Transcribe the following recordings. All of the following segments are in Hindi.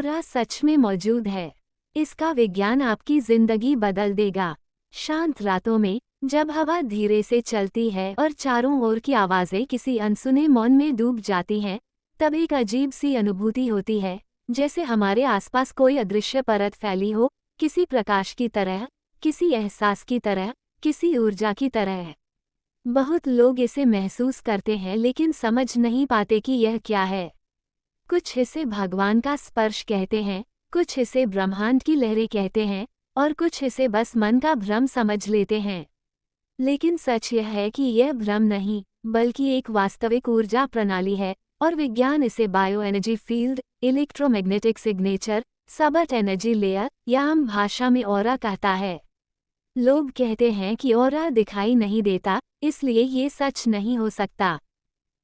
ऑरा सच में मौजूद है। इसका विज्ञान आपकी जिंदगी बदल देगा। शांत रातों में जब हवा धीरे से चलती है और चारों ओर की आवाजें किसी अनसुने मौन में डूब जाती हैं, तब एक अजीब सी अनुभूति होती है, जैसे हमारे आसपास कोई अदृश्य परत फैली हो, किसी प्रकाश की तरह, किसी एहसास की तरह, किसी ऊर्जा की तरह। बहुत लोग इसे महसूस करते हैं लेकिन समझ नहीं पाते कि यह क्या है। कुछ इसे भगवान का स्पर्श कहते हैं, कुछ इसे ब्रह्मांड की लहरें कहते हैं और कुछ इसे बस मन का भ्रम समझ लेते हैं। लेकिन सच यह है कि यह भ्रम नहीं, बल्कि एक वास्तविक ऊर्जा प्रणाली है और विज्ञान इसे bio energy field, electromagnetic signature, सबट एनर्जी लेयर या आम भाषा में ऑरा कहता है। लोग कहते हैं कि ऑरा दिखाई नहीं देता, इसलिए ये सच नहीं हो सकता।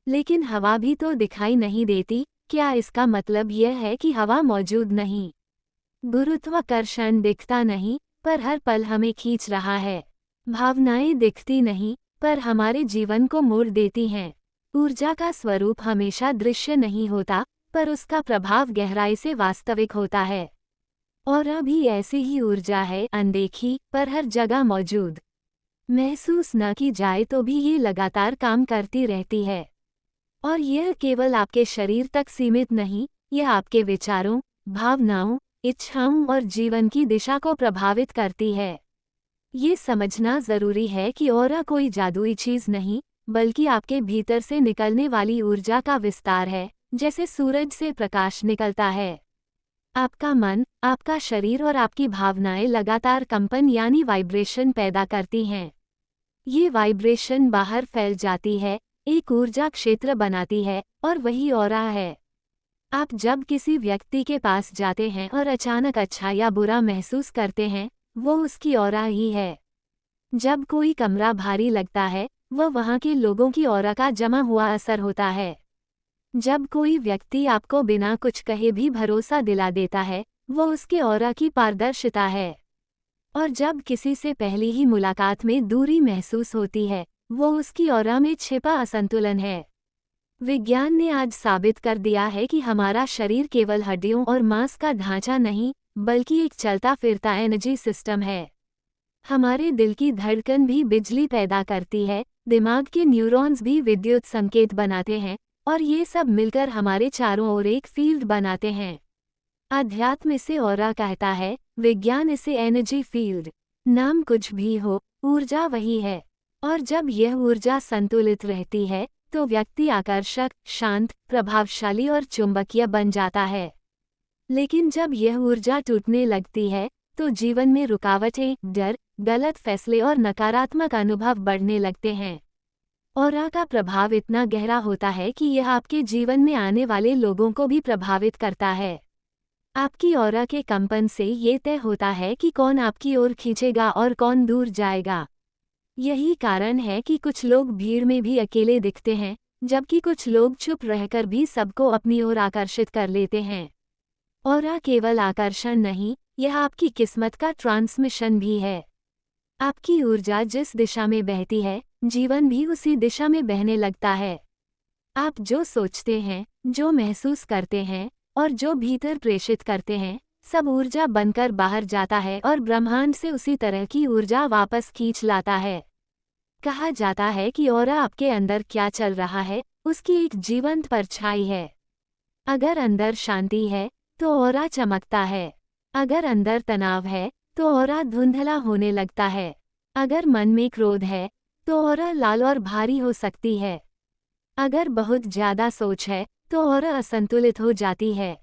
लेकिन हवा भी तो दिखाई नहीं देती, क्या इसका मतलब यह है कि हवा मौजूद नहीं? गुरुत्वाकर्षण दिखता नहीं, पर हर पल हमें खींच रहा है। भावनाएं दिखती नहीं, पर हमारे जीवन को मोड़ देती हैं। ऊर्जा का स्वरूप हमेशा दृश्य नहीं होता, पर उसका प्रभाव गहराई से वास्तविक होता है। और अभी ऐसी ही ऊर्जा है, अनदेखी पर हर जगह मौजूद। महसूस न की जाए तो भी ये लगातार काम करती रहती है। और यह केवल आपके शरीर तक सीमित नहीं, यह आपके विचारों, भावनाओं, इच्छाओं और जीवन की दिशा को प्रभावित करती है। ये समझना जरूरी है कि ऑरा कोई जादुई चीज नहीं, बल्कि आपके भीतर से निकलने वाली ऊर्जा का विस्तार है, जैसे सूरज से प्रकाश निकलता है। आपका मन, आपका शरीर और आपकी भावनाएं लगातार कंपन यानी वाइब्रेशन पैदा करती हैं। ये वाइब्रेशन बाहर फैल जाती है, एक ऊर्जा क्षेत्र बनाती है और वही ऑरा है। आप जब किसी व्यक्ति के पास जाते हैं और अचानक अच्छा या बुरा महसूस करते हैं, वो उसकी ऑरा ही है। जब कोई कमरा भारी लगता है, वह वहाँ के लोगों की ऑरा का जमा हुआ असर होता है। जब कोई व्यक्ति आपको बिना कुछ कहे भी भरोसा दिला देता है, वो उसके ऑरा की पारदर्शिता है। और जब किसी से पहली ही मुलाकात में दूरी महसूस होती है, वो उसकी ऑरा में छिपा असंतुलन है। विज्ञान ने आज साबित कर दिया है कि हमारा शरीर केवल हड्डियों और मांस का ढांचा नहीं, बल्कि एक चलता फिरता एनर्जी सिस्टम है। हमारे दिल की धड़कन भी बिजली पैदा करती है, दिमाग के न्यूरॉन्स भी विद्युत संकेत बनाते हैं, और ये सब मिलकर हमारे चारों ओर एक फील्ड बनाते हैं। अध्यात्म इसे ऑरा कहता है, विज्ञान इसे एनर्जी फील्ड। नाम कुछ भी हो, ऊर्जा वही है। और जब यह ऊर्जा संतुलित रहती है, तो व्यक्ति आकर्षक, शांत, प्रभावशाली और चुंबकीय बन जाता है। लेकिन जब यह ऊर्जा टूटने लगती है, तो जीवन में रुकावटें, डर, गलत फैसले और नकारात्मक अनुभव बढ़ने लगते हैं। ऑरा का प्रभाव इतना गहरा होता है कि यह आपके जीवन में आने वाले लोगों को भी प्रभावित करता है। आपकी ऑरा के कंपन से ये तय होता है कि कौन आपकी ओर खींचेगा और कौन दूर जाएगा। यही कारण है कि कुछ लोग भीड़ में भी अकेले दिखते हैं, जबकि कुछ लोग चुप रहकर भी सबको अपनी ओर आकर्षित कर लेते हैं। ऑरा केवल आकर्षण नहीं, यह आपकी किस्मत का ट्रांसमिशन भी है। आपकी ऊर्जा जिस दिशा में बहती है, जीवन भी उसी दिशा में बहने लगता है। आप जो सोचते हैं, जो महसूस करते हैं और जो भीतर प्रेषित करते हैं, सब ऊर्जा बनकर बाहर जाता है और ब्रह्मांड से उसी तरह की ऊर्जा वापस खींच लाता है। कहा जाता है कि ऑरा आपके अंदर क्या चल रहा है, उसकी एक जीवंत परछाई है। अगर अंदर शांति है, तो ऑरा चमकता है। अगर अंदर तनाव है, तो ऑरा धुंधला होने लगता है। अगर मन में क्रोध है, तो ऑरा लाल और भारी हो सकती है। अगर बहुत ज्यादा सोच है, तो ऑरा असंतुलित हो जाती है।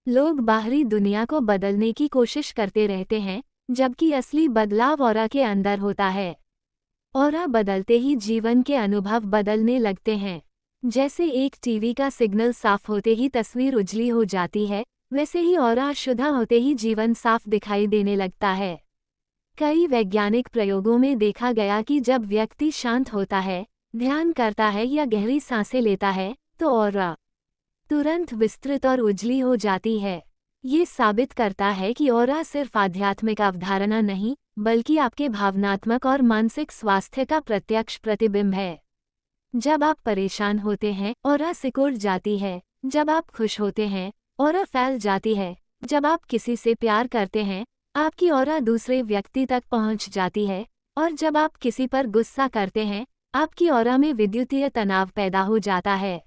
लोग बाहरी दुनिया को बदलने की कोशिश करते रहते हैं, जबकि असली बदलाव ऑरा के अंदर होता है। ऑरा बदलते ही जीवन के अनुभव बदलने लगते हैं। जैसे एक टीवी का सिग्नल साफ होते ही तस्वीर उजली हो जाती है, वैसे ही ऑरा शुद्ध होते ही जीवन साफ दिखाई देने लगता है। कई वैज्ञानिक प्रयोगों में देखा गया कि जब व्यक्ति शांत होता है, ध्यान करता है या गहरी सांसें लेता है, तो ऑरा तुरंत विस्तृत और उजली हो जाती है। ये साबित करता है कि ऑरा सिर्फ आध्यात्मिक अवधारणा नहीं, बल्कि आपके भावनात्मक और मानसिक स्वास्थ्य का प्रत्यक्ष प्रतिबिंब है। जब आप परेशान होते हैं, ऑरा सिकुड़ जाती है। जब आप खुश होते हैं, ऑरा फैल जाती है। जब आप किसी से प्यार करते हैं, आपकी ऑरा दूसरे व्यक्ति तक पहुंच जाती है, और जब आप किसी पर गुस्सा करते हैं, आपकी ऑरा में विद्युतीय तनाव पैदा हो जाता है।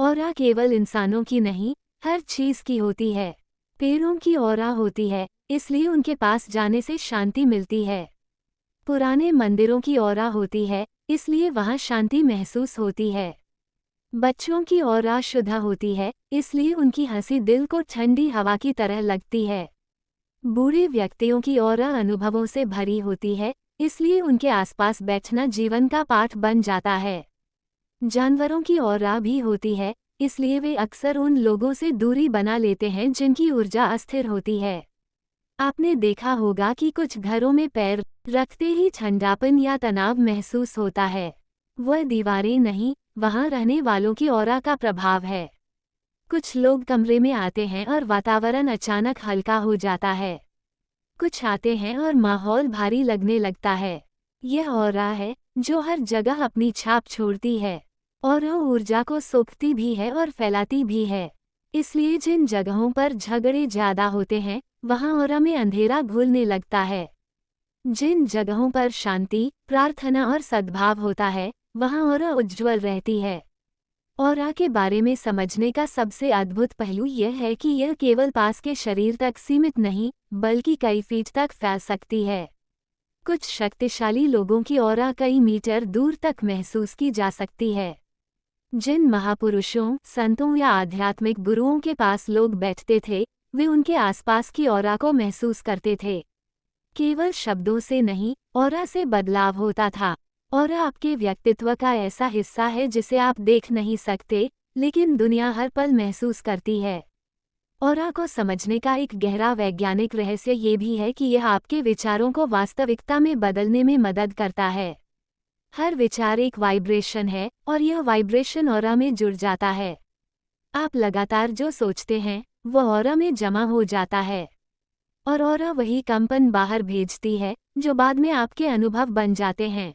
ऑरा केवल इंसानों की नहीं, हर चीज की होती है। पेड़ों की ऑरा होती है, इसलिए उनके पास जाने से शांति मिलती है। पुराने मंदिरों की ऑरा होती है, इसलिए वहां शांति महसूस होती है। बच्चों की ऑरा शुद्ध होती है, इसलिए उनकी हंसी दिल को ठंडी हवा की तरह लगती है। बूढ़े व्यक्तियों की ऑरा अनुभवों से भरी होती है, इसलिए उनके आसपास बैठना जीवन का पाठ बन जाता है। जानवरों की ऑरा भी होती है, इसलिए वे अक्सर उन लोगों से दूरी बना लेते हैं जिनकी ऊर्जा अस्थिर होती है। आपने देखा होगा कि कुछ घरों में पैर रखते ही ठंडापन या तनाव महसूस होता है। वह दीवारें नहीं, वहां रहने वालों की ऑरा का प्रभाव है। कुछ लोग कमरे में आते हैं और वातावरण अचानक हल्का हो जाता है। कुछ आते हैं और माहौल भारी लगने लगता है। यह ऑरा है जो हर जगह अपनी छाप छोड़ती है, और वह ऊर्जा को सोखती भी है और फैलाती भी है। इसलिए जिन जगहों पर झगड़े ज्यादा होते हैं, वहां ऑरा में अंधेरा घुलने लगता है। जिन जगहों पर शांति, प्रार्थना और सद्भाव होता है, वहां ऑरा उज्ज्वल रहती है। ऑरा के बारे में समझने का सबसे अद्भुत पहलू यह है कि यह केवल पास के शरीर तक सीमित नहीं, बल्कि कई फीट तक फैल सकती है। कुछ शक्तिशाली लोगों की ऑरा कई मीटर दूर तक महसूस की जा सकती है। जिन महापुरुषों, संतों या आध्यात्मिक गुरुओं के पास लोग बैठते थे, वे उनके आसपास की ऑरा को महसूस करते थे। केवल शब्दों से नहीं, ऑरा से बदलाव होता था। ऑरा आपके व्यक्तित्व का ऐसा हिस्सा है जिसे आप देख नहीं सकते, लेकिन दुनिया हर पल महसूस करती है। ऑरा को समझने का एक गहरा वैज्ञानिक रहस्य ये भी है कि यह आपके विचारों को वास्तविकता में बदलने में मदद करता है। हर विचार एक वाइब्रेशन है, और यह वाइब्रेशन ऑरा में जुड़ जाता है। आप लगातार जो सोचते हैं, वह ऑरा में जमा हो जाता है, और ऑरा वही कंपन बाहर भेजती है, जो बाद में आपके अनुभव बन जाते हैं।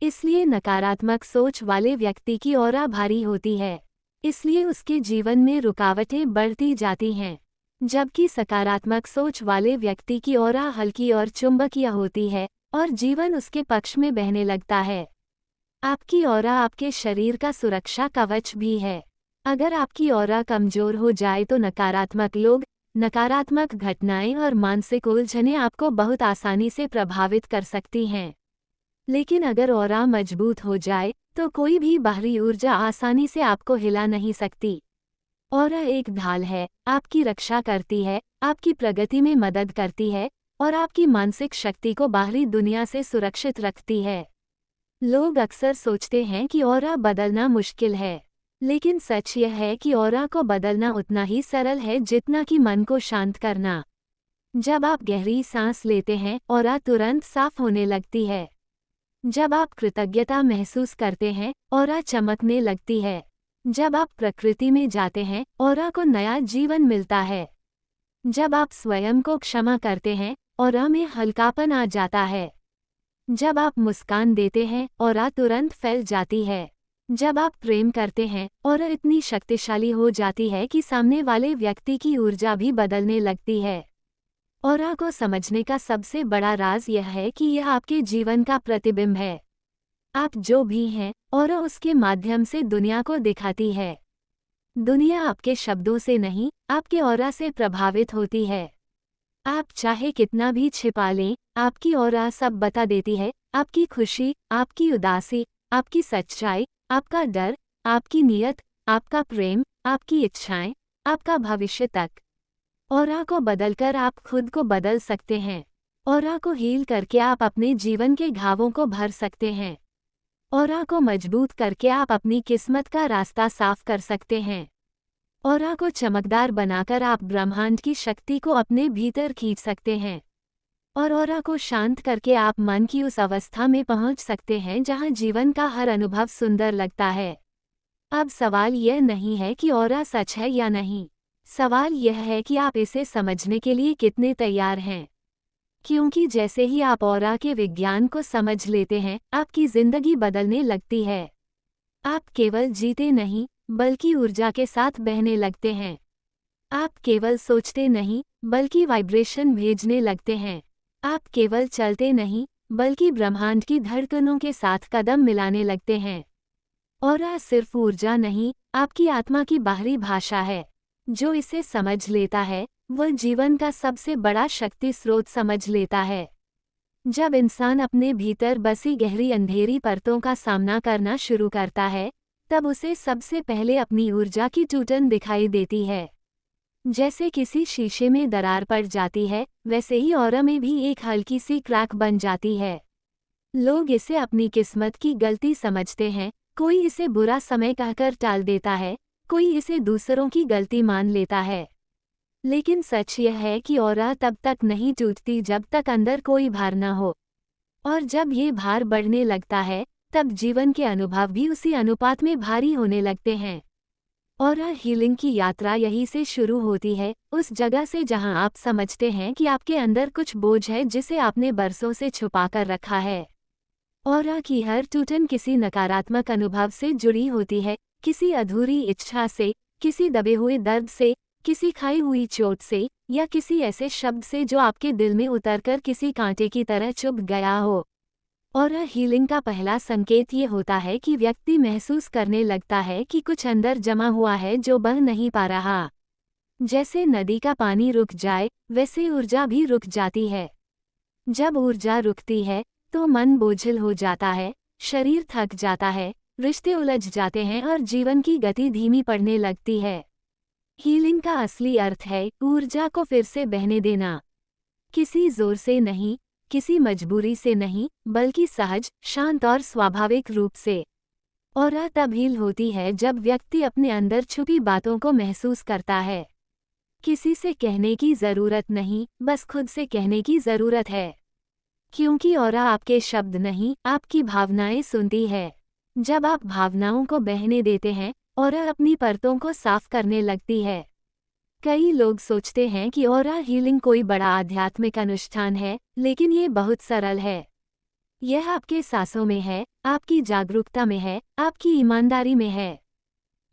इसलिए नकारात्मक सोच वाले व्यक्ति की ऑरा भारी होती है, इसलिए उसके जीवन में रुकावटें बढ़ती जाती हैं। जबकि सकारात्मक सोच वाले व्यक्ति की ऑरा हल्की और चुंबकीय होती है, और जीवन उसके पक्ष में बहने लगता है। आपकी ऑरा आपके शरीर का सुरक्षा कवच भी है। अगर आपकी ऑरा कमजोर हो जाए तो नकारात्मक लोग, नकारात्मक घटनाएं और मानसिक उलझनें आपको बहुत आसानी से प्रभावित कर सकती हैं। लेकिन अगर ऑरा मजबूत हो जाए, तो कोई भी बाहरी ऊर्जा आसानी से आपको हिला नहीं सकती। ऑरा एक ढाल है, आपकी रक्षा करती है, आपकी प्रगति में मदद करती है, और आपकी मानसिक शक्ति को बाहरी दुनिया से सुरक्षित रखती है। लोग अक्सर सोचते हैं कि ऑरा बदलना मुश्किल है, लेकिन सच यह है कि ऑरा को बदलना उतना ही सरल है जितना कि मन को शांत करना। जब आप गहरी सांस लेते हैं, ऑरा तुरंत साफ होने लगती है। जब आप कृतज्ञता महसूस करते हैं, ऑरा चमकने लगती है। जब आप प्रकृति में जाते हैं, ऑरा को नया जीवन मिलता है। जब आप स्वयं को क्षमा करते हैं, ऑरा में हल्कापन आ जाता है। जब आप मुस्कान देते हैं, ऑरा तुरंत फैल जाती है। जब आप प्रेम करते हैं, ऑरा इतनी शक्तिशाली हो जाती है कि सामने वाले व्यक्ति की ऊर्जा भी बदलने लगती है। ऑरा को समझने का सबसे बड़ा राज यह है कि यह आपके जीवन का प्रतिबिंब है। आप जो भी हैं, ऑरा उसके माध्यम से दुनिया को दिखाती है। दुनिया आपके शब्दों से नहीं, आपके ऑरा से प्रभावित होती है। आप चाहे कितना भी छिपा लें, आपकी ऑरा सब बता देती है। आपकी खुशी, आपकी उदासी, आपकी सच्चाई, आपका डर, आपकी नीयत, आपका प्रेम, आपकी इच्छाएं, आपका भविष्य तक। ऑरा को बदलकर आप खुद को बदल सकते हैं। ऑरा को हील करके आप अपने जीवन के घावों को भर सकते हैं। ऑरा को मजबूत करके आप अपनी किस्मत का रास्ता साफ कर सकते हैं। ऑरा को चमकदार बनाकर आप ब्रह्मांड की शक्ति को अपने भीतर खींच सकते हैं। और ऑरा को शांत करके आप मन की उस अवस्था में पहुंच सकते हैं जहां जीवन का हर अनुभव सुंदर लगता है। अब सवाल यह नहीं है कि ऑरा सच है या नहीं। सवाल यह है कि आप इसे समझने के लिए कितने तैयार हैं। क्योंकि जैसे ही आप ऑरा के विज्ञान को समझ लेते हैं, आपकी जिंदगी बदलने लगती है। आप केवल जीते नहीं, बल्कि ऊर्जा के साथ बहने लगते हैं। आप केवल सोचते नहीं, बल्कि वाइब्रेशन भेजने लगते हैं। आप केवल चलते नहीं, बल्कि ब्रह्मांड की धड़कनों के साथ कदम मिलाने लगते हैं। ऑरा सिर्फ ऊर्जा नहीं, आपकी आत्मा की बाहरी भाषा है। जो इसे समझ लेता है, वह जीवन का सबसे बड़ा शक्ति स्रोत समझ लेता है। जब इंसान अपने भीतर बसी गहरी अंधेरी परतों का सामना करना शुरू करता है, तब उसे सबसे पहले अपनी ऊर्जा की टूटन दिखाई देती है। जैसे किसी शीशे में दरार पड़ जाती है, वैसे ही ऑरा में भी एक हल्की सी क्रैक बन जाती है। लोग इसे अपनी किस्मत की गलती समझते हैं, कोई इसे बुरा समय कहकर टाल देता है, कोई इसे दूसरों की गलती मान लेता है। लेकिन सच यह है कि ऑरा तब तक नहीं टूटती जब तक अंदर कोई भार न हो। और जब ये भार बढ़ने लगता है, तब जीवन के अनुभव भी उसी अनुपात में भारी होने लगते हैं। ऑरा हीलिंग की यात्रा यहीं से शुरू होती है, उस जगह से जहां आप समझते हैं कि आपके अंदर कुछ बोझ है जिसे आपने बरसों से छुपा कर रखा है। ऑरा की हर टूटन किसी नकारात्मक अनुभव से जुड़ी होती है, किसी अधूरी इच्छा से, किसी दबे हुए दर्द से, किसी खाई हुई चोट से, या किसी ऐसे शब्द से जो आपके दिल में उतरकर किसी कांटे की तरह चुभ गया हो। ऑरा हीलिंग का पहला संकेत ये होता है कि व्यक्ति महसूस करने लगता है कि कुछ अंदर जमा हुआ है जो बह नहीं पा रहा। जैसे नदी का पानी रुक जाए, वैसे ऊर्जा भी रुक जाती है। जब ऊर्जा रुकती है, तो मन बोझिल हो जाता है, शरीर थक जाता है, रिश्ते उलझ जाते हैं और जीवन की गति धीमी पड़ने लगती है। हीलिंग का असली अर्थ है ऊर्जा को फिर से बहने देना। किसी जोर से नहीं, किसी मजबूरी से नहीं, बल्कि सहज, शांत और स्वाभाविक रूप से। ऑरा तब हील होती है जब व्यक्ति अपने अंदर छुपी बातों को महसूस करता है। किसी से कहने की जरूरत नहीं, बस खुद से कहने की जरूरत है। क्योंकि ऑरा आपके शब्द नहीं, आपकी भावनाएं सुनती है। जब आप भावनाओं को बहने देते हैं, ऑरा अपनी परतों को साफ करने लगती है। कई लोग सोचते हैं कि ऑरा हीलिंग कोई बड़ा आध्यात्मिक अनुष्ठान है, लेकिन ये बहुत सरल है। यह आपके सांसों में है, आपकी जागरूकता में है, आपकी ईमानदारी में है।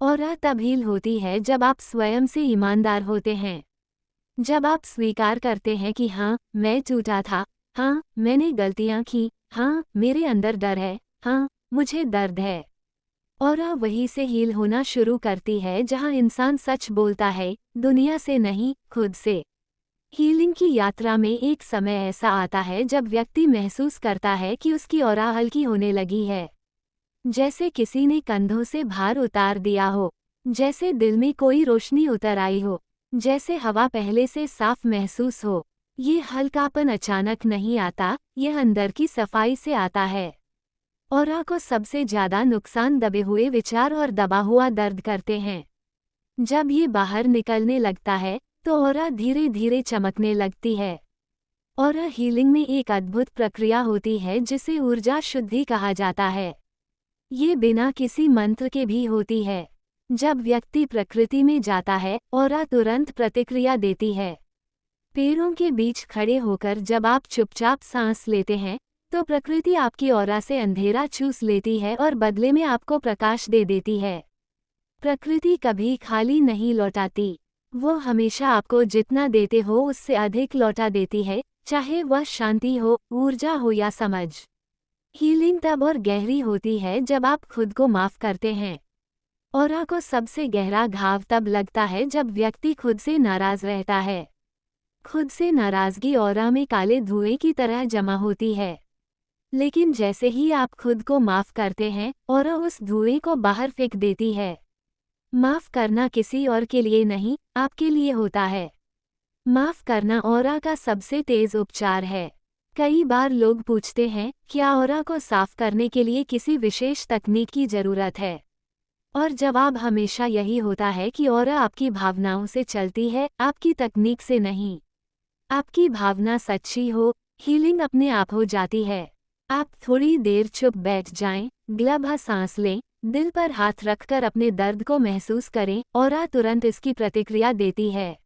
ऑरा तब हील होती है जब आप स्वयं से ईमानदार होते हैं। जब आप स्वीकार करते हैं कि हाँ, मैं टूटा था, हाँ, मैंने गलतियाँ की, हाँ, मेरे अंदर डर है, हाँ, मुझे दर्द है। ऑरा वहीं से हील होना शुरू करती है जहां इंसान सच बोलता है, दुनिया से नहीं, खुद से। हीलिंग की यात्रा में एक समय ऐसा आता है जब व्यक्ति महसूस करता है कि उसकी ऑरा हल्की होने लगी है। जैसे किसी ने कंधों से भार उतार दिया हो, जैसे दिल में कोई रोशनी उतर आई हो, जैसे हवा पहले से साफ महसूस हो। ये हल्कापन अचानक नहीं आता, यह अंदर की सफाई से आता है। ऑरा को सबसे ज्यादा नुकसान दबे हुए विचार और दबा हुआ दर्द करते हैं। जब ये बाहर निकलने लगता है, तो ऑरा धीरे धीरे चमकने लगती है। ऑरा हीलिंग में एक अद्भुत प्रक्रिया होती है जिसे ऊर्जा शुद्धि कहा जाता है। ये बिना किसी मंत्र के भी होती है। जब व्यक्ति प्रकृति में जाता है, ऑरा तुरंत प्रतिक्रिया देती है। पेड़ों के बीच खड़े होकर जब आप चुपचाप सांस लेते हैं, तो प्रकृति आपकी ऑरा से अंधेरा चूस लेती है और बदले में आपको प्रकाश दे देती है। प्रकृति कभी खाली नहीं लौटाती, वो हमेशा आपको जितना देते हो उससे अधिक लौटा देती है, चाहे वह शांति हो, ऊर्जा हो या समझ। हीलिंग तब और गहरी होती है जब आप खुद को माफ करते हैं। ऑरा को सबसे गहरा घाव तब लगता है जब व्यक्ति खुद से नाराज रहता है। खुद से नाराजगी ऑरा में काले धुएं की तरह जमा होती है। लेकिन जैसे ही आप खुद को माफ करते हैं, ऑरा उस धुएं को बाहर फेंक देती है। माफ करना किसी और के लिए नहीं, आपके लिए होता है। माफ करना ऑरा का सबसे तेज उपचार है। कई बार लोग पूछते हैं, क्या ऑरा को साफ करने के लिए किसी विशेष तकनीक की जरूरत है? और जवाब हमेशा यही होता है कि ऑरा आपकी भावनाओं से चलती है, आपकी तकनीक से नहीं। आपकी भावना सच्ची हो, हीलिंग अपने आप हो जाती है। आप थोड़ी देर चुप बैठ जाएं, गहरा सांस लें, दिल पर हाथ रखकर अपने दर्द को महसूस करें, ऑरा तुरंत इसकी प्रतिक्रिया देती है।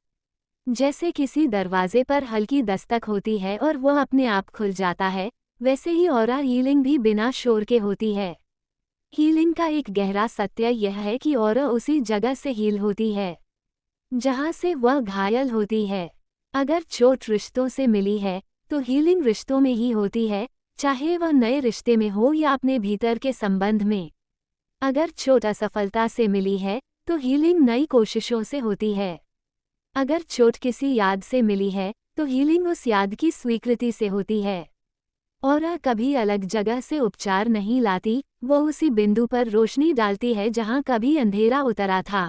जैसे किसी दरवाजे पर हल्की दस्तक होती है और वह अपने आप खुल जाता है, वैसे ही ऑरा हीलिंग भी बिना शोर के होती है। हीलिंग का एक गहरा सत्य यह है कि ऑरा उसी जगह से हील होती है। जहाँ से वह घायल होती है। अगर चोट रिश्तों से मिली है तो हीलिंग रिश्तों में ही होती है, चाहे वह नए रिश्ते में हो या अपने भीतर के संबंध में। अगर चोट असफलता से मिली है तो हीलिंग नई कोशिशों से होती है। अगर चोट किसी याद से मिली है तो हीलिंग उस याद की स्वीकृति से होती है। और कभी अलग जगह से उपचार नहीं लाती, वो उसी बिंदु पर रोशनी डालती है जहाँ कभी अंधेरा उतरा था।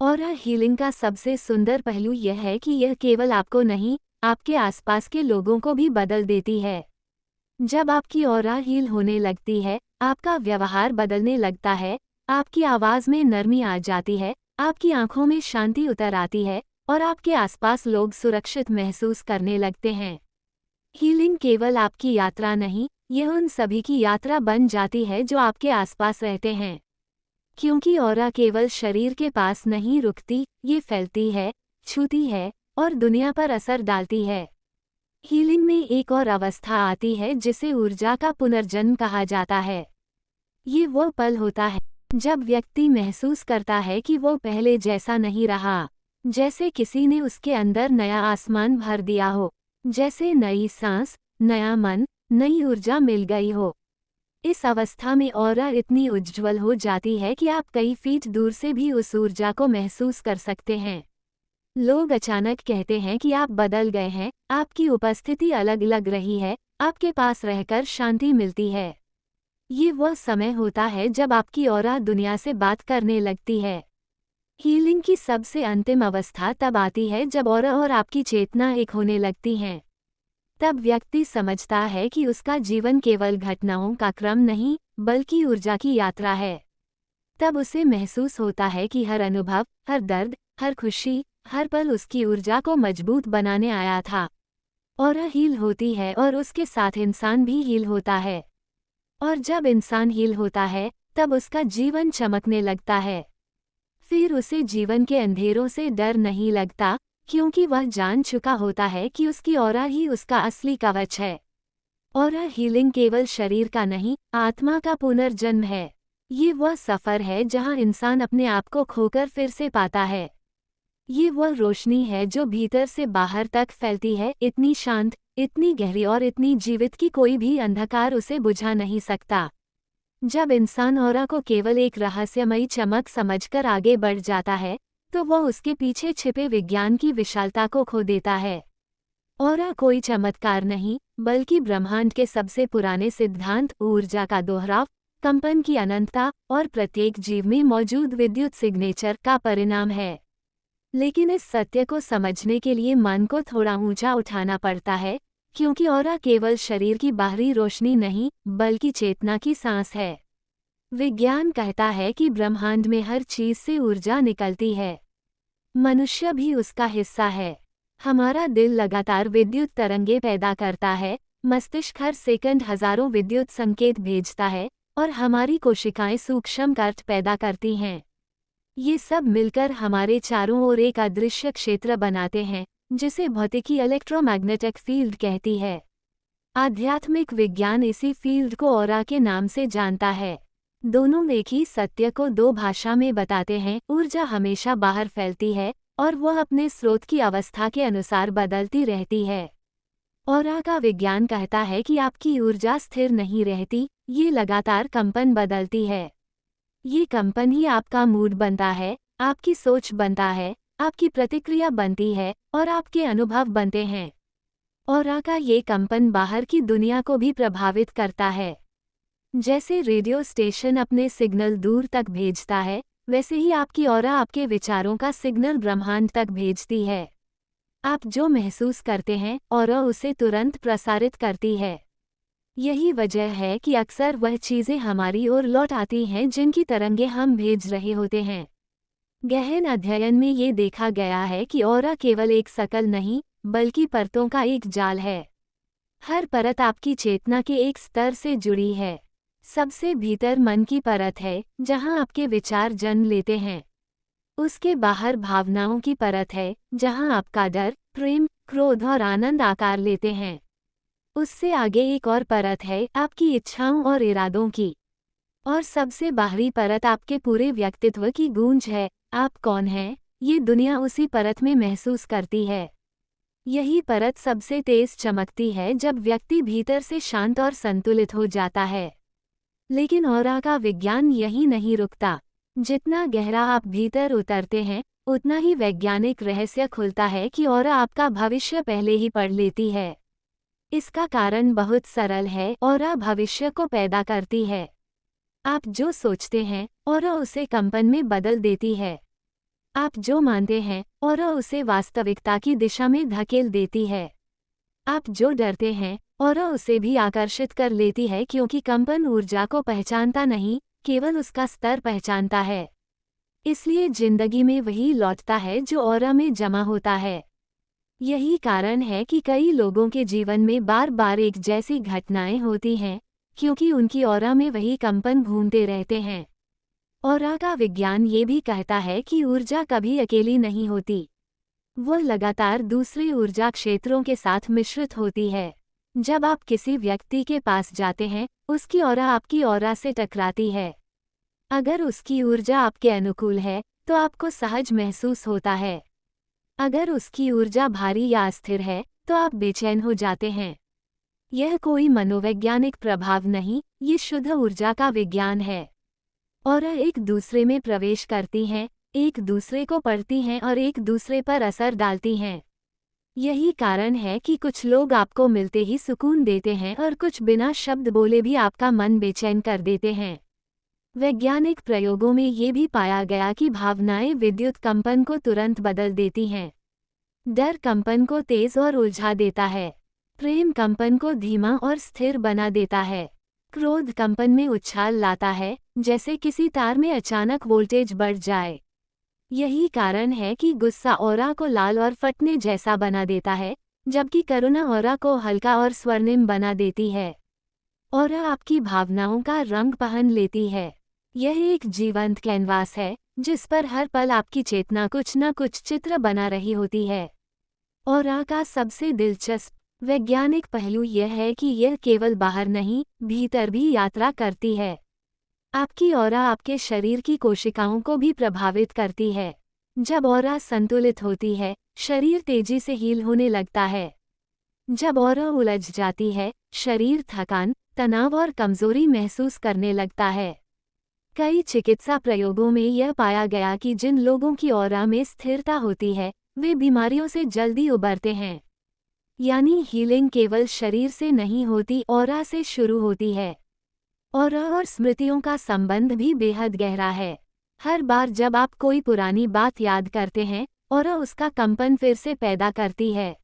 और हीलिंग का सबसे सुंदर पहलू यह है कि यह केवल आपको नहीं, आपके आसपास के लोगों को भी बदल देती है। जब आपकी ऑरा हील होने लगती है, आपका व्यवहार बदलने लगता है, आपकी आवाज़ में नरमी आ जाती है, आपकी आंखों में शांति उतर आती है और आपके आसपास लोग सुरक्षित महसूस करने लगते हैं। हीलिंग केवल आपकी यात्रा नहीं, यह उन सभी की यात्रा बन जाती है जो आपके आसपास रहते हैं। क्योंकि ऑरा केवल शरीर के पास नहीं रुकती, ये फैलती है, छूती है और दुनिया पर असर डालती है। हीलिंग में एक और अवस्था आती है जिसे ऊर्जा का पुनर्जन्म कहा जाता है। ये वो पल होता है जब व्यक्ति महसूस करता है कि वो पहले जैसा नहीं रहा, जैसे किसी ने उसके अंदर नया आसमान भर दिया हो, जैसे नई सांस, नया मन, नई ऊर्जा मिल गई हो। इस अवस्था में ऑरा इतनी उज्ज्वल हो जाती है कि आप कई फीट दूर से भी उस ऊर्जा को महसूस कर सकते हैं। लोग अचानक कहते हैं कि आप बदल गए हैं, आपकी उपस्थिति अलग लग रही है, आपके पास रहकर शांति मिलती है। ये वह समय होता है जब आपकी ऑरा दुनिया से बात करने लगती है। हीलिंग की सबसे अंतिम अवस्था तब आती है जब ऑरा और आपकी चेतना एक होने लगती हैं। तब व्यक्ति समझता है कि उसका जीवन केवल घटनाओं का क्रम नहीं, बल्कि ऊर्जा की यात्रा है। तब उसे महसूस होता है कि हर अनुभव, हर दर्द, हर खुशी, हर पल उसकी ऊर्जा को मजबूत बनाने आया था। ऑरा हील होती है और उसके साथ इंसान भी हील होता है। और जब इंसान हील होता है, तब उसका जीवन चमकने लगता है। फिर उसे जीवन के अंधेरों से डर नहीं लगता, क्योंकि वह जान चुका होता है कि उसकी ऑरा ही उसका असली कवच है। ऑरा हीलिंग केवल शरीर का नहीं, आत्मा का पुनर्जन्म है। ये वह सफ़र है जहाँ इंसान अपने आप को खोकर फिर से पाता है। ये वह रोशनी है जो भीतर से बाहर तक फैलती है, इतनी शांत, इतनी गहरी और इतनी जीवित कि कोई भी अंधकार उसे बुझा नहीं सकता। जब इंसान ऑरा को केवल एक रहस्यमयी चमक समझकर आगे बढ़ जाता है, तो वह उसके पीछे छिपे विज्ञान की विशालता को खो देता है। ऑरा कोई चमत्कार नहीं, बल्कि ब्रह्मांड के सबसे पुराने सिद्धांत, ऊर्जा का दोहराव, कंपन की अनंतता और प्रत्येक जीव में मौजूद विद्युत सिग्नेचर का परिणाम है। लेकिन इस सत्य को समझने के लिए मन को थोड़ा ऊंचा उठाना पड़ता है, क्योंकि ऑरा केवल शरीर की बाहरी रोशनी नहीं, बल्कि चेतना की सांस है। विज्ञान कहता है कि ब्रह्मांड में हर चीज से ऊर्जा निकलती है। मनुष्य भी उसका हिस्सा है। हमारा दिल लगातार विद्युत तरंगे पैदा करता है, मस्तिष्क हर सेकंड हजारों विद्युत संकेत भेजता है और हमारी कोशिकाएं सूक्ष्म कर्ट पैदा करती हैं। ये सब मिलकर हमारे चारों ओर एक अदृश्य क्षेत्र बनाते हैं, जिसे भौतिकी इलेक्ट्रोमैग्नेटिक फील्ड कहती है। आध्यात्मिक विज्ञान इसी फील्ड को ऑरा के नाम से जानता है। दोनों एक ही सत्य को दो भाषा में बताते हैं, ऊर्जा हमेशा बाहर फैलती है और वह अपने स्रोत की अवस्था के अनुसार बदलती रहती है। ऑरा का विज्ञान कहता है कि आपकी ऊर्जा स्थिर नहीं रहती, ये लगातार कंपन बदलती है। ये कंपन ही आपका मूड बनता है, आपकी सोच बनता है, आपकी प्रतिक्रिया बनती है और आपके अनुभव बनते हैं। ऑरा का ये कंपन बाहर की दुनिया को भी प्रभावित करता है। जैसे रेडियो स्टेशन अपने सिग्नल दूर तक भेजता है, वैसे ही आपकी ऑरा आपके विचारों का सिग्नल ब्रह्मांड तक भेजती है। आप जो महसूस करते हैं, ऑरा उसे तुरंत प्रसारित करती है। यही वजह है कि अक्सर वह चीज़ें हमारी ओर लौट आती हैं जिनकी तरंगे हम भेज रहे होते हैं। गहन अध्ययन में ये देखा गया है कि ऑरा केवल एक शकल नहीं, बल्कि परतों का एक जाल है। हर परत आपकी चेतना के एक स्तर से जुड़ी है। सबसे भीतर मन की परत है, जहां आपके विचार जन्म लेते हैं। उसके बाहर भावनाओं की परत है, जहां आपका डर, प्रेम, क्रोध और आनंद आकार लेते हैं। उससे आगे एक और परत है, आपकी इच्छाओं और इरादों की। और सबसे बाहरी परत आपके पूरे व्यक्तित्व की गूंज है। आप कौन हैं, ये दुनिया उसी परत में महसूस करती है। यही परत सबसे तेज चमकती है जब व्यक्ति भीतर से शांत और संतुलित हो जाता है। लेकिन ऑरा का विज्ञान यही नहीं रुकता। जितना गहरा आप भीतर उतरते हैं, उतना ही वैज्ञानिक रहस्य खुलता है कि ऑरा आपका भविष्य पहले ही पढ़ लेती है। इसका कारण बहुत सरल है, ऑरा भविष्य को पैदा करती है। आप जो सोचते हैं, ऑरा उसे कंपन में बदल देती है। आप जो मानते हैं, ऑरा उसे वास्तविकता की दिशा में धकेल देती है। आप जो डरते हैं, ऑरा उसे भी आकर्षित कर लेती है, क्योंकि कंपन ऊर्जा को पहचानता नहीं, केवल उसका स्तर पहचानता है। इसलिए जिंदगी में वही लौटता है जो ऑरा में जमा होता है। यही कारण है कि कई लोगों के जीवन में बार बार एक जैसी घटनाएं होती हैं, क्योंकि उनकी ऑरा में वही कंपन घूमते रहते हैं। ऑरा का विज्ञान ये भी कहता है कि ऊर्जा कभी अकेली नहीं होती। वो लगातार दूसरे ऊर्जा क्षेत्रों के साथ मिश्रित होती है। जब आप किसी व्यक्ति के पास जाते हैं, उसकी ऑरा आपकी ऑरा से टकराती है। अगर उसकी ऊर्जा आपके अनुकूल है, तो आपको सहज महसूस होता है। अगर उसकी ऊर्जा भारी या अस्थिर है, तो आप बेचैन हो जाते हैं। यह कोई मनोवैज्ञानिक प्रभाव नहीं, ये शुद्ध ऊर्जा का विज्ञान है। ऑरा एक दूसरे में प्रवेश करती हैं, एक दूसरे को पढ़ती हैं और एक दूसरे पर असर डालती हैं। यही कारण है कि कुछ लोग आपको मिलते ही सुकून देते हैं और कुछ बिना शब्द बोले भी आपका मन बेचैन कर देते हैं। वैज्ञानिक प्रयोगों में ये भी पाया गया कि भावनाएं विद्युत कंपन को तुरंत बदल देती हैं। डर कंपन को तेज और उलझा देता है। प्रेम कंपन को धीमा और स्थिर बना देता है। क्रोध कंपन में उछाल लाता है, जैसे किसी तार में अचानक वोल्टेज बढ़ जाए। यही कारण है कि गुस्सा ऑरा को लाल और फटने जैसा बना देता है, जबकि करुणा ऑरा को हल्का और स्वर्णिम बना देती है। ऑरा आपकी भावनाओं का रंग पहन लेती है। यह एक जीवंत कैनवास है, जिस पर हर पल आपकी चेतना कुछ न कुछ चित्र बना रही होती है। ऑरा का सबसे दिलचस्प वैज्ञानिक पहलू यह है कि यह केवल बाहर नहीं, भीतर भी यात्रा करती है। आपकी ऑरा आपके शरीर की कोशिकाओं को भी प्रभावित करती है। जब ऑरा संतुलित होती है, शरीर तेजी से हील होने लगता है। जब ऑरा उलझ जाती है, शरीर थकान, तनाव और कमजोरी महसूस करने लगता है। कई चिकित्सा प्रयोगों में यह पाया गया कि जिन लोगों की ऑरा में स्थिरता होती है, वे बीमारियों से जल्दी उबरते हैं। यानी हीलिंग केवल शरीर से नहीं होती, ऑरा से शुरू होती है। ऑरा और स्मृतियों का संबंध भी बेहद गहरा है। हर बार जब आप कोई पुरानी बात याद करते हैं, ऑरा उसका कंपन फिर से पैदा करती है।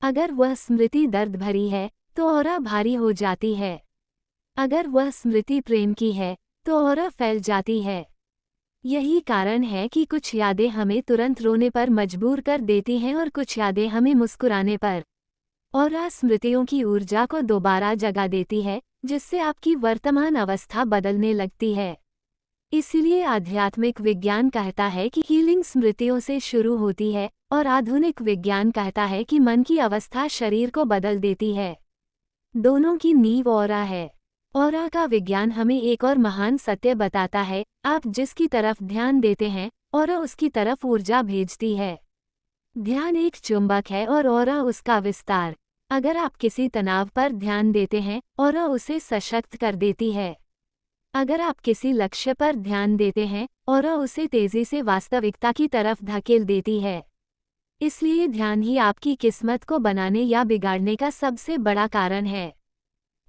अगर वह स्मृति दर्द भरी है, तो ऑरा भारी हो जाती है। अगर वह स्मृति प्रेम की है, तो ऑरा फैल जाती है। यही कारण है कि कुछ यादें हमें तुरंत रोने पर मजबूर कर देती हैं और कुछ यादें हमें मुस्कुराने पर। ऑरा स्मृतियों की ऊर्जा को दोबारा जगा देती है, जिससे आपकी वर्तमान अवस्था बदलने लगती है। इसलिए आध्यात्मिक विज्ञान कहता है कि हीलिंग स्मृतियों से शुरू होती है, और आधुनिक विज्ञान कहता है कि मन की अवस्था शरीर को बदल देती है। दोनों की नींव ऑरा है। ऑरा का विज्ञान हमें एक और महान सत्य बताता है, आप जिसकी तरफ ध्यान देते हैं, ऑरा उसकी तरफ ऊर्जा भेजती है। ध्यान एक चुंबक है और ऑरा उसका विस्तार। अगर आप किसी तनाव पर ध्यान देते हैं, ऑरा उसे सशक्त कर देती है। अगर आप किसी लक्ष्य पर ध्यान देते हैं, ऑरा उसे तेजी से वास्तविकता की तरफ धकेल देती है। इसलिए ध्यान ही आपकी किस्मत को बनाने या बिगाड़ने का सबसे बड़ा कारण है।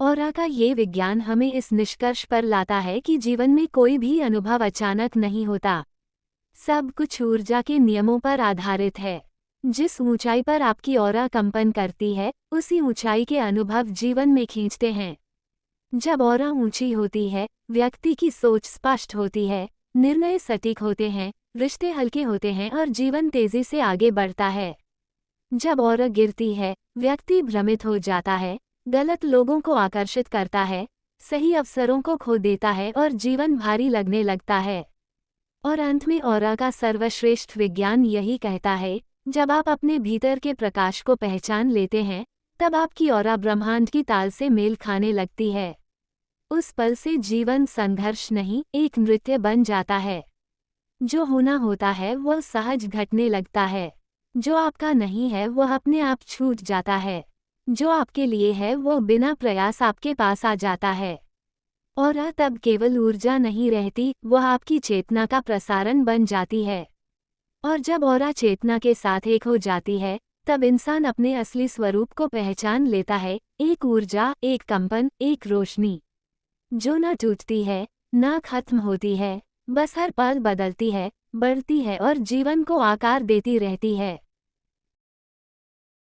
ऑरा का ये विज्ञान हमें इस निष्कर्ष पर लाता है कि जीवन में कोई भी अनुभव अचानक नहीं होता। सब कुछ ऊर्जा के नियमों पर आधारित है। जिस ऊंचाई पर आपकी ऑरा कंपन करती है, उसी ऊंचाई के अनुभव जीवन में खींचते हैं। जब ऑरा ऊंची होती है, व्यक्ति की सोच स्पष्ट होती है, निर्णय सटीक होते हैं, रिश्ते हल्के होते हैं और जीवन तेजी से आगे बढ़ता है। जब ऑरा गिरती है, व्यक्ति भ्रमित हो जाता है, गलत लोगों को आकर्षित करता है, सही अवसरों को खो देता है और जीवन भारी लगने लगता है। और अंत में ऑरा का सर्वश्रेष्ठ विज्ञान यही कहता है, जब आप अपने भीतर के प्रकाश को पहचान लेते हैं, तब आपकी ऑरा ब्रह्मांड की ताल से मेल खाने लगती है। उस पल से जीवन संघर्ष नहीं, एक नृत्य बन जाता है। जो होना होता है वह सहज घटने लगता है। जो आपका नहीं है वह अपने आप छूट जाता है। जो आपके लिए है वह बिना प्रयास आपके पास आ जाता है। और तब केवल ऊर्जा नहीं रहती, वह आपकी चेतना का प्रसारण बन जाती है। और जब ऑरा चेतना के साथ एक हो जाती है, तब इंसान अपने असली स्वरूप को पहचान लेता है, एक ऊर्जा, एक कंपन, एक रोशनी जो न टूटती है, न खत्म होती है, बस हर पल बदलती है, बढ़ती है और जीवन को आकार देती रहती है।